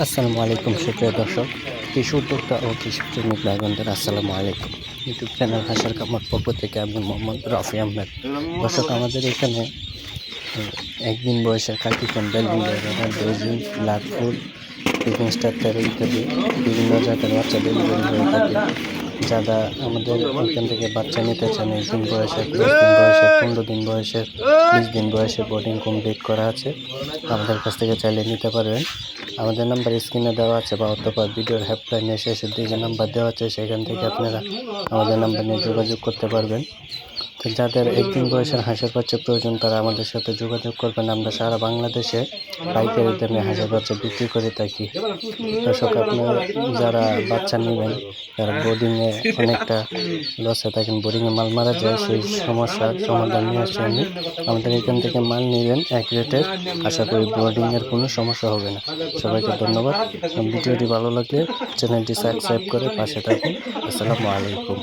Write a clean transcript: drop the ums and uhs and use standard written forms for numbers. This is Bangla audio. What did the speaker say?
আসসালামু আলাইকুম সুপ্রিয় দর্শক, কৃষি উদ্যোক্তা ও কৃষিপ্রেমিক ভাই বোনদের আসসালামু আলাইকুম। ইউটিউব চ্যানেল হাসার কামার পক্ষ থেকে আমি মোহাম্মদ রফি আহমেদ। দর্শক, আমাদের এখানে একদিন বয়সের কাকিকন, বেলজিং ব্যাটার, বেজিং, ব্ল্যাকফুট, পিকিং স্টার টেরো ইত্যাদি বিভিন্ন জাতের বাচ্চা ডেলিভারি হয়ে থাকে। যারা আমাদের এখান থেকে বাচ্চা নিতে চান, 1 দিন বয়সের, 10 দিন বয়সের, 15 দিন বয়সের, 20 দিন বয়সের বোর্ডিং কমপ্লিট করা আছে, আমাদের কাছ থেকে চাইলে নিতে পারবেন। আমাদের নাম্বার স্ক্রিনে দেওয়া আছে বা অথবা ভিডিওর হেল্পলাইনে শেষের দিকে নাম্বার দেওয়া আছে, সেখান থেকে আপনারা আমাদের নাম্বার নিয়ে যোগাযোগ করতে পারবেন। তো যাদের 1 দিন বয়সের হাঁসের বাচ্চা প্রয়োজন তারা আমাদের সাথে যোগাযোগ করবেন। আমরা সারা বাংলাদেশে পাইকারি দামে হাঁসের বাচ্চা বিক্রি করে থাকি। দর্শক, আপনারা যারা বাচ্চা নেবেন, যারা বোর্ডিংয়ে অনেকটা লসে থাকেন, বোর্ডিংয়ে মাল মারা যায়, সেই সমস্যার সমাধান নিয়ে আসছি আমি। আমাদের এখান থেকে মাল নেবেন এক রেটের, আশা করি বোর্ডিংয়ের কোনো সমস্যা হবে না। সবাইকে ধন্যবাদ। ভিডিওটি ভালো লাগলে চ্যানেলটি সাবস্ক্রাইব করে পাশে থাকুন। আসসালামু আলাইকুম।